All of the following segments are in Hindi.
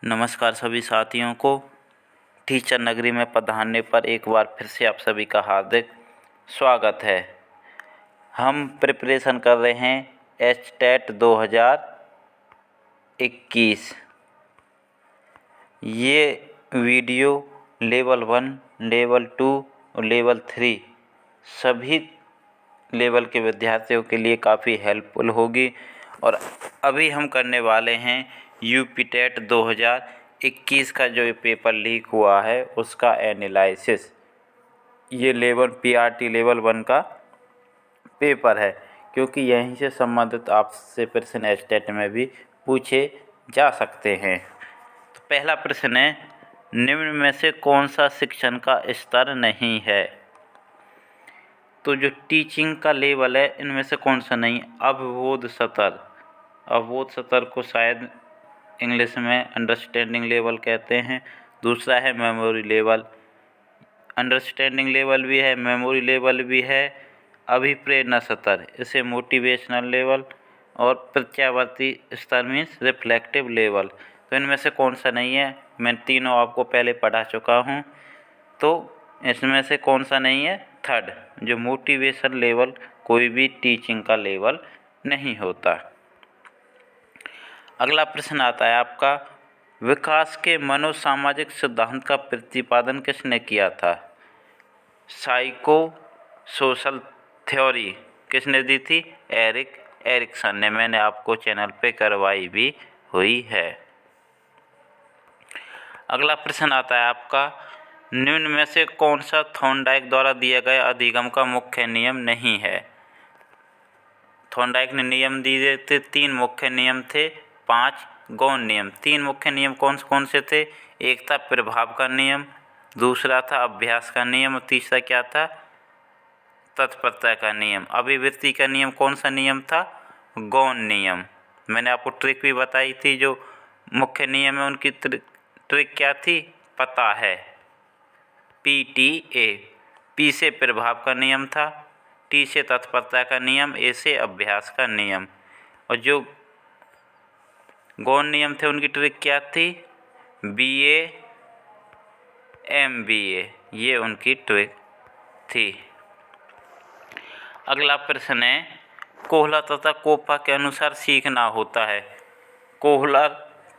नमस्कार सभी साथियों को। टीचर नगरी में पधारने पर एक बार फिर से आप सभी का हार्दिक स्वागत है। हम प्रिपरेशन कर रहे हैं एचटेट 2021। ये वीडियो लेवल 1, लेवल 2 और लेवल 3 सभी लेवल के विद्यार्थियों के लिए काफ़ी हेल्पफुल होगी। और अभी हम करने वाले हैं यूपी टेट 2021 का जो पेपर लीक हुआ है उसका एनालिसिस। ये लेवल पीआरटी लेवल 1 का पेपर है, क्योंकि यहीं से संबंधित आपसे प्रश्न एचटेट में भी पूछे जा सकते हैं। तो पहला प्रश्न है, निम्न में से कौन सा शिक्षण का स्तर नहीं है? तो जो टीचिंग का लेवल है इनमें से कौन सा नहीं? अवबोध स्तर को शायद इंग्लिश में अंडरस्टैंडिंग लेवल कहते हैं। दूसरा है मेमोरी लेवल। अंडरस्टैंडिंग लेवल भी है, मेमोरी लेवल भी है। अभिप्रेरणा स्तर, इसे मोटिवेशनल लेवल। और प्रत्यावर्ती स्तर मीन्स रिफ्लेक्टिव लेवल। तो इनमें से कौन सा नहीं है? मैं तीनों आपको पहले पढ़ा चुका हूँ। तो इसमें से कौन सा नहीं है? थर्ड, जो मोटिवेशन लेवल कोई भी टीचिंग का लेवल नहीं होता। अगला प्रश्न आता है आपका, विकास के मनोसामाजिक सिद्धांत का प्रतिपादन किसने किया था? साइको सोशल थ्योरी किसने दी थी? एरिक एरिक्सन ने। मैंने आपको चैनल पे करवाई भी हुई है। अगला प्रश्न आता है आपका, निम्न में से कौन सा थॉर्नडाइक द्वारा दिया गया अधिगम का मुख्य नियम नहीं है? थॉर्नडाइक ने नियम दिए थे, 3 मुख्य नियम थे, 5 गौण नियम। 3 मुख्य नियम कौन कौन से थे? एक था प्रभाव का नियम, दूसरा था अभ्यास का नियम और तीसरा क्या था? तत्परता का नियम। अभिवृत्ति का नियम कौन सा नियम था? गौण नियम। मैंने आपको ट्रिक भी बताई थी, जो मुख्य नियम है उनकी ट्रिक क्या थी? पता है, PTA। P से प्रभाव का नियम था, T से तत्परता का नियम, A से अभ्यास का नियम। और जो गौण नियम थे उनकी ट्रिक क्या थी? BA MBA, ये उनकी ट्रिक थी। अगला प्रश्न है, कोहलर तथा कोप्पा के अनुसार सीखना होता है। कोहलर,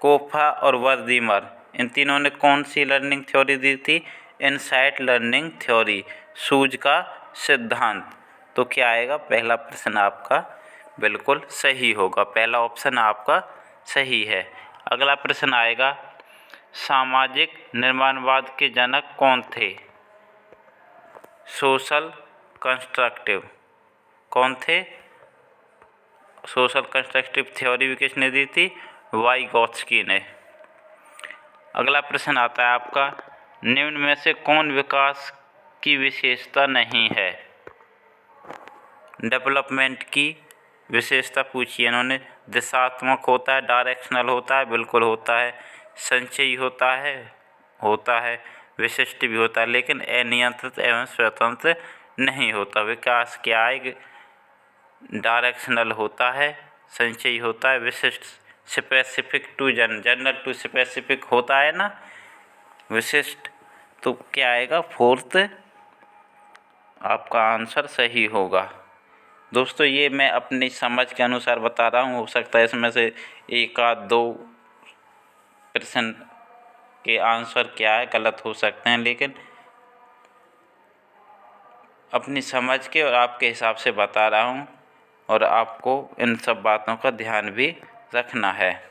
कोप्पा और वर्दीमर, इन तीनों ने कौन सी लर्निंग थ्योरी दी थी? इनसाइट लर्निंग थ्योरी, सूझ का सिद्धांत। तो क्या आएगा? पहला प्रश्न आपका बिल्कुल सही होगा, पहला ऑप्शन आपका सही है। अगला प्रश्न आएगा, सामाजिक निर्माणवाद के जनक कौन थे? Social constructive. कौन थे? सोशल कंस्ट्रक्टिव थ्योरी भी किसने दी थी? वाइगॉत्स्की ने। अगला प्रश्न आता है आपका, निम्न में से कौन विकास की विशेषता नहीं है? डेवलपमेंट की विशेषता पूछी है इन्होंने। दिशात्मक होता है, डायरेक्शनल होता है, बिल्कुल होता है। संचयी होता है, विशिष्ट भी होता है, लेकिन अनियंत्रित एवं स्वतंत्र नहीं होता। विकास क्या है? डायरेक्शनल होता है, संचयी होता है, विशिष्ट specific to general to specific होता है ना, विशिष्ट। तो क्या आएगा? फोर्थ आपका आंसर सही होगा। दोस्तों, ये मैं अपनी समझ के अनुसार बता रहा हूँ, हो सकता है इसमें से एक आध दो प्रश्न के आंसर क्या है गलत हो सकते हैं, लेकिन अपनी समझ के और आपके हिसाब से बता रहा हूँ, और आपको इन सब बातों का ध्यान भी रखना है।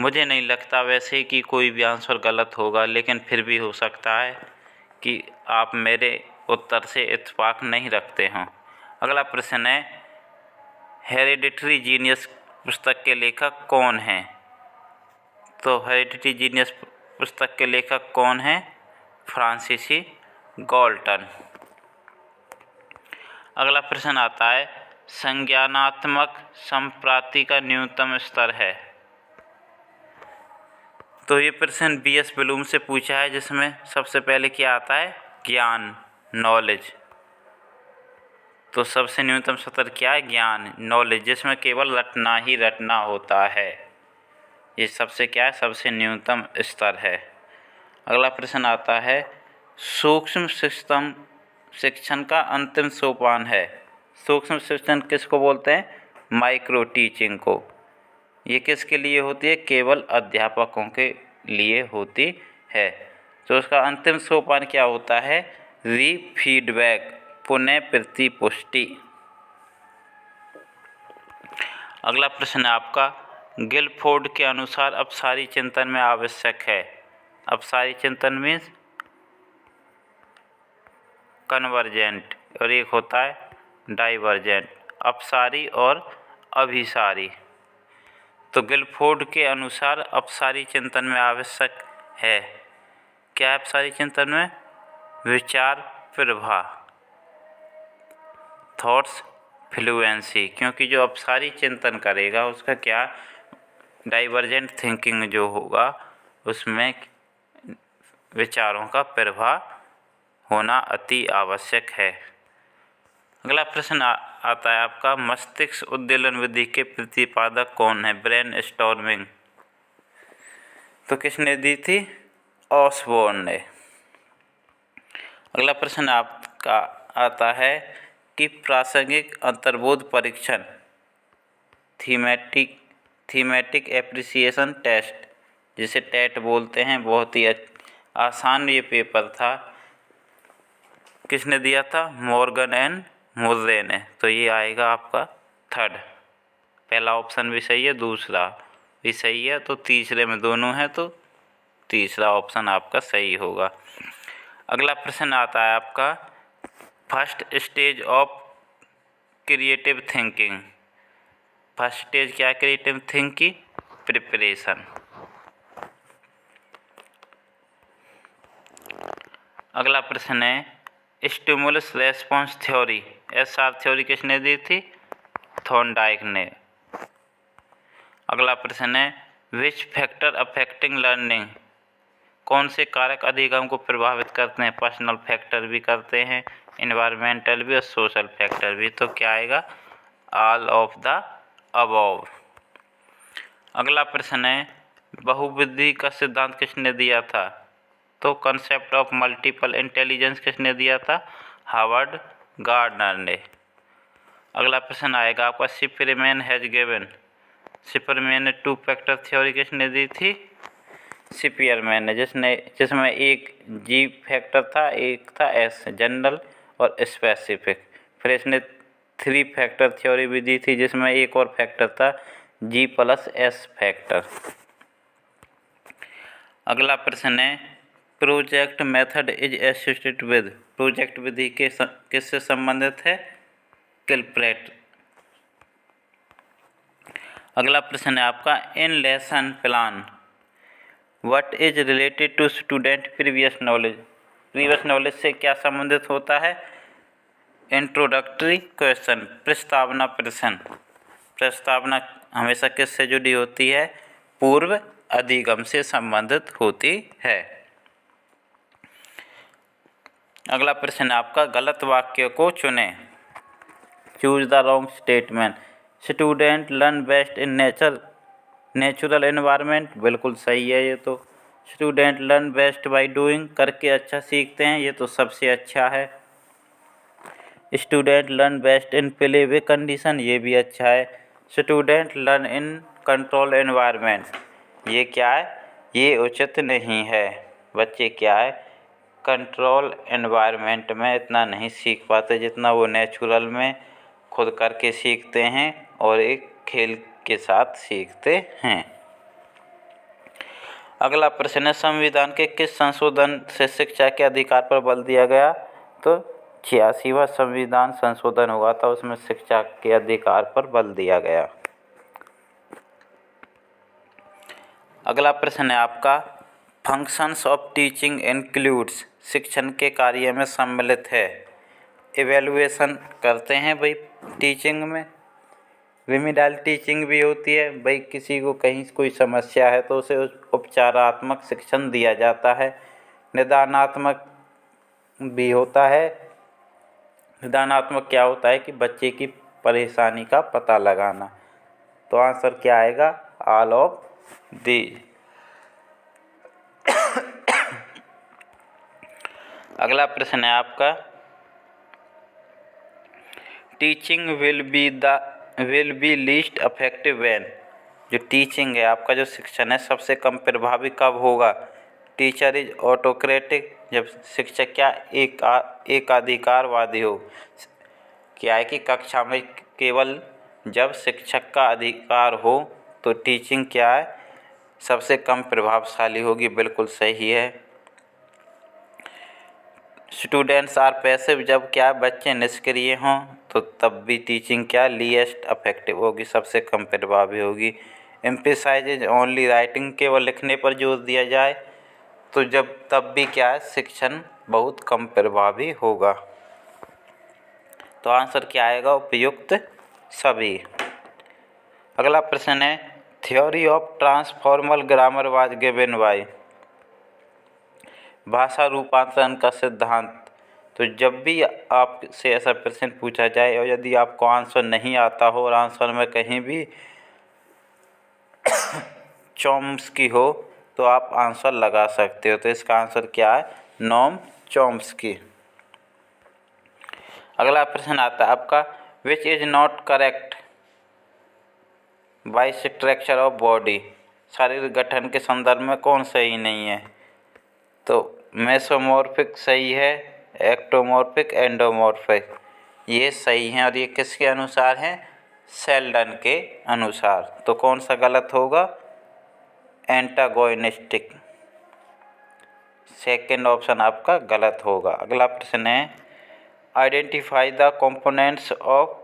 मुझे नहीं लगता वैसे कि कोई भी आंसर गलत होगा, लेकिन फिर भी हो सकता है कि आप मेरे उत्तर से इत्तेफाक नहीं रखते हों। अगला प्रश्न है, हेरिडिटरी जीनियस पुस्तक के लेखक कौन हैं? तो हेरिडिटरी जीनियस पुस्तक के लेखक कौन हैं? फ्रांसीसी गॉल्टन। अगला प्रश्न आता है, संज्ञानात्मक संप्राप्ति का न्यूनतम स्तर है। तो ये प्रश्न BS ब्लूम से पूछा है, जिसमें सबसे पहले क्या आता है? ज्ञान, नॉलेज। तो सबसे न्यूनतम स्तर क्या है? ज्ञान, नॉलेज, जिसमें केवल रटना ही रटना होता है। ये सबसे क्या है, सबसे न्यूनतम स्तर है। अगला प्रश्न आता है, सूक्ष्म शिक्षण का अंतिम सोपान है। सूक्ष्म शिक्षण किसको बोलते हैं? माइक्रो टीचिंग को। ये किसके लिए होती है? केवल अध्यापकों के लिए होती है। तो उसका अंतिम सोपान क्या होता है? री-फीडबैक, पुनः प्रतिपुष्टि। अगला प्रश्न है आपका, गिलफोर्ड के अनुसार अपसारी चिंतन में आवश्यक है। अपसारी चिंतन मीन्स कन्वर्जेंट, और एक होता है डाइवर्जेंट, अपसारी और अभिसारी। तो गिलफोर्ड के अनुसार अपसारी चिंतन में आवश्यक है। क्या है अपसारी चिंतन में? विचार प्रवाह, थॉट्स फ्लुएंसी, क्योंकि जो अपसारी चिंतन करेगा उसका क्या, डाइवर्जेंट थिंकिंग जो होगा उसमें विचारों का प्रवाह होना अति आवश्यक है। अगला प्रश्न आता है आपका, मस्तिष्क उद्दीलन विधि के प्रतिपादक कौन है? Brain storming. तो किसने दी थी? ऑसबोर्न ने। अगला प्रश्न आपका आता है कि प्रासंगिक अंतर्बोध परीक्षण, थीमेटिक एप्रिसिएशन टेस्ट, जिसे टेट बोलते हैं, बहुत ही आसान ये पेपर था। किसने दिया था? मॉर्गन एंड मुर्रे ने। तो ये आएगा आपका थर्ड। पहला ऑप्शन भी सही है, दूसरा भी सही है, तो तीसरे में दोनों है तो तीसरा ऑप्शन आपका सही होगा। अगला प्रश्न आता है आपका, first stage of creative thinking. First stage क्या है क्रिएटिव थिंकिंग की? प्रिपरेशन। अगला प्रश्न है, stimulus response theory, SR theory किसने दी थी? थॉर्नडाइक ने। अगला प्रश्न है, विच फैक्टर अफेक्टिंग लर्निंग, कौन से कारक अधिगम को प्रभावित करते हैं? पर्सनल फैक्टर भी करते हैं, इन्वायरमेंटल भी और सोशल फैक्टर भी। तो क्या आएगा? All of the above. अगला प्रश्न है, बहुबुद्धि का सिद्धांत किसने दिया था? तो कंसेप्ट ऑफ मल्टीपल इंटेलिजेंस किसने दिया था? हार्वर्ड गार्डनर ने। अगला प्रश्न आएगा आपका, शिपरमैन हैज गिवन, शिपरमैन ने टू फैक्टर थ्योरी किसने दी थी? शिपरमैन ने, जिसमें एक जी फैक्टर था, एक था एस, जनरल और स्पेसिफिक। फिर इसने थ्री फैक्टर थ्योरी भी दी थी, जिसमें एक और फैक्टर था जी प्लस एस फैक्टर। अगला प्रश्न है, project method is associated with, project विधि के किससे संबंधित है? कैलकुलेट। अगला प्रश्न है आपका, in lesson plan what is related to student previous knowledge, previous knowledge से क्या संबंधित होता है? इंट्रोडक्टरी क्वेश्चन, प्रस्तावना प्रश्न। प्रस्तावना हमेशा किससे जुड़ी होती है? पूर्व अधिगम से संबंधित होती है। अगला प्रश्न आपका, गलत वाक्य को चुनें। Choose the wrong statement. Student learn best in natural environment, बिल्कुल सही है ये तो। Student learn best by doing, करके अच्छा सीखते हैं, ये तो सबसे अच्छा है। Student learn best in play way condition, ये भी अच्छा है। Student learn in control environment, ये क्या है? ये उचित नहीं है। बच्चे क्या है, कंट्रोल एनवायरनमेंट में इतना नहीं सीख पाते जितना वो नेचुरल में खुद करके सीखते हैं और एक खेल के साथ सीखते हैं। अगला प्रश्न है, संविधान के किस संशोधन से शिक्षा के अधिकार पर बल दिया गया? तो 86वां संविधान संशोधन हुआ था, उसमें शिक्षा के अधिकार पर बल दिया गया। अगला प्रश्न है आपका, फंक्शंस ऑफ टीचिंग इंक्लूड्स, शिक्षण के कार्य में सम्मिलित है। इवेलुएशन करते हैं भाई टीचिंग में, रिमेडियल टीचिंग भी होती है भाई, किसी को कहीं कोई समस्या है तो उसे उपचारात्मक शिक्षण दिया जाता है। निदानात्मक भी होता है। निदानात्मक क्या होता है कि बच्चे की परेशानी का पता लगाना। तो आंसर क्या आएगा? All of the. अगला प्रश्न है आपका, teaching will be least affective when. जो टीचिंग है आपका, जो शिक्षण है, सबसे कम प्रभावी कब होगा? टीचर इज ऑटोक्रेटिक, जब शिक्षक क्या एकाधिकारवादी हो। क्या है कि कक्षा में केवल जब शिक्षक का अधिकार हो तो टीचिंग क्या है, सबसे कम प्रभावशाली होगी। बिल्कुल सही है। स्टूडेंट्स आर पैसिव, जब क्या बच्चे निष्क्रिय हों तो तब भी टीचिंग क्या लीस्ट अफेक्टिव होगी, सबसे कम प्रभावी होगी। एम्फेसाइज ओनली राइटिंग, केवल लिखने पर जोर दिया जाए तो तब भी क्या है, शिक्षण बहुत कम प्रभावी होगा। तो आंसर क्या आएगा? उपयुक्त सभी। अगला प्रश्न है, theory of transformer grammar was given by. भाषा रूपांतरण का सिद्धांत। तो जब भी आपसे ऐसा प्रश्न पूछा जाए और यदि आपको आंसर नहीं आता हो और आंसर में कहीं भी चॉम्स्की हो तो आप आंसर लगा सकते हो। तो इसका आंसर क्या है? Noam Chomsky. अगला प्रश्न आता है आपका, which is not correct by structure of body. शारीरिक गठन के संदर्भ में कौन सही नहीं है? तो मेसोमॉर्फिक सही है, एक्टोमॉर्फिक, एंडोमॉर्फिक, ये सही हैं। और ये किसके अनुसार हैं? सेल्डन के अनुसार। तो कौन सा गलत होगा? एंटागोनिस्टिक, सेकंड ऑप्शन आपका गलत होगा। अगला प्रश्न है, identify the components of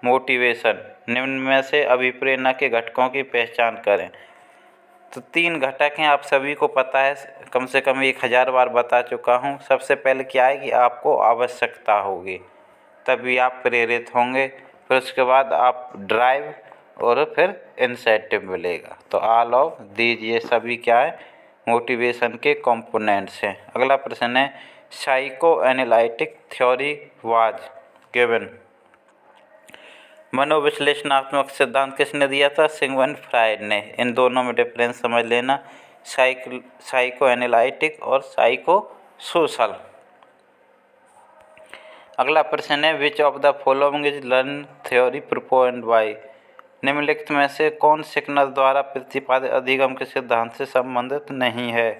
motivation. निम्न में से अभिप्रेरणा के घटकों की पहचान करें। तो 3 घटक हैं, आप सभी को पता है, कम से कम 1000 बार बता चुका हूँ। सबसे पहले क्या है कि आपको आवश्यकता होगी तभी आप प्रेरित होंगे, फिर उसके बाद आप ड्राइव और फिर इंसेंटिव मिलेगा। तो ऑल ऑफ दीज, ये सभी क्या है? मोटिवेशन के कंपोनेंट्स हैं। अगला प्रश्न है, psycho analytic theory was given. मनोविश्लेषणात्मक सिद्धांत किसने दिया था? सिगमंड फ्रायड ने। इन दोनों में डिफरेंस समझ लेना, साइको एनालिटिक और साइको सोशल। अगला प्रश्न है, which of the following is learn theory proposed by. निम्नलिखित में से कौन सिकनर द्वारा प्रतिपादित अधिगम के सिद्धांत से संबंधित नहीं है?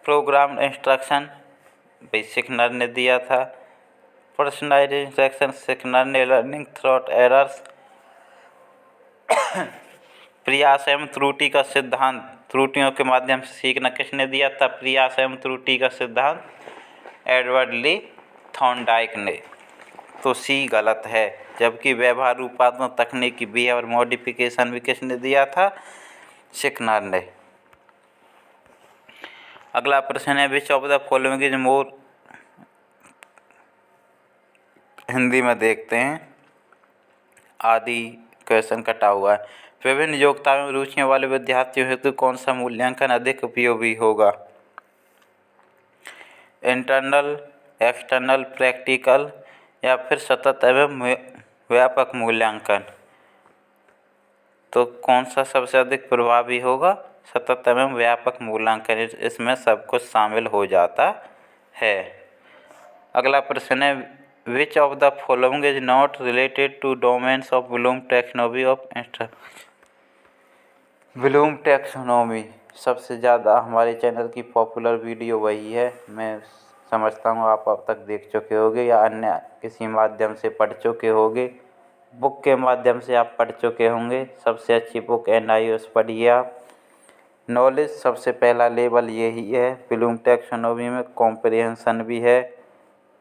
प्रोग्राम्ड इंस्ट्रक्शन, भाई सिकनर ने दिया था। पर्सनलाइज्ड इंस्ट्रक्शन, सिकनर ने। लर्निंग थ्रू एरर्स, प्रयास एवं त्रुटि का सिद्धांत, त्रुटियों के माध्यम से सीखना, किसने दिया था? प्रयास एवं त्रुटि का सिद्धांत, एडवर्ड ली थॉर्नडाइक ने। तो सी गलत है। जबकि व्यवहार रूपात्मक तकनीकी बिहेवियर मॉडिफिकेशन भी किसने दिया था? सिकनर ने। अगला प्रश्न है, which of the following is more, Hindi में देखते हैं, आदि क्वेश्चन कटा हुआ है। विभिन्न योग्यताओं में रुचियों वाले विद्यार्थियों हेतु कौन सा मूल्यांकन अधिक उपयोगी होगा? इंटरनल, एक्सटर्नल, प्रैक्टिकल या फिर सतत एवं व्यापक मूल्यांकन। तो कौन सा सबसे अधिक प्रभावी होगा? सतत एवं व्यापक मूल्यांकन, इसमें सब कुछ शामिल हो जाता है। अगला प्रश्न है, which of the following is not related to domains of Bloom taxonomy of instruction. Bloom taxonomy सबसे ज़्यादा हमारे चैनल की पॉपुलर वीडियो वही है। मैं समझता हूँ आप अब तक देख चुके होंगे या अन्य किसी माध्यम से पढ़ चुके होंगे। बुक के माध्यम से आप पढ़ चुके होंगे। सबसे अच्छी बुक NIOS पढ़िए आप। नॉलेज सबसे पहला लेवल यही है। ब्लूम टैक्सोनॉमी में कॉम्प्रिहेंशन भी है,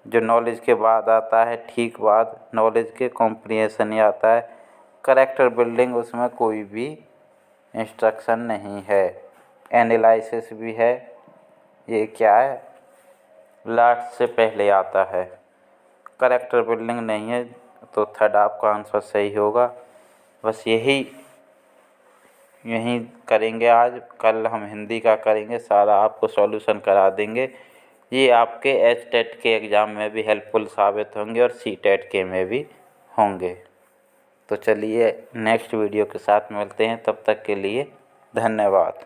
जो नॉलेज के बाद आता है, ठीक बाद नॉलेज के कॉम्प्रिहेंशन ही आता है। कैरेक्टर बिल्डिंग, उसमें कोई भी इंस्ट्रक्शन नहीं है। एनालिसिस भी है, ये क्या है? लास्ट से पहले आता है। कैरेक्टर बिल्डिंग नहीं है, तो थर्ड आपका आंसर सही होगा। बस यही करेंगे आज। कल हम हिंदी का करेंगे, सारा आपको सॉल्यूशन करा देंगे। ये आपके HTET के एग्ज़ाम में भी हेल्पफुल साबित होंगे और CTET के में भी होंगे। तो चलिए नेक्स्ट वीडियो के साथ मिलते हैं, तब तक के लिए धन्यवाद।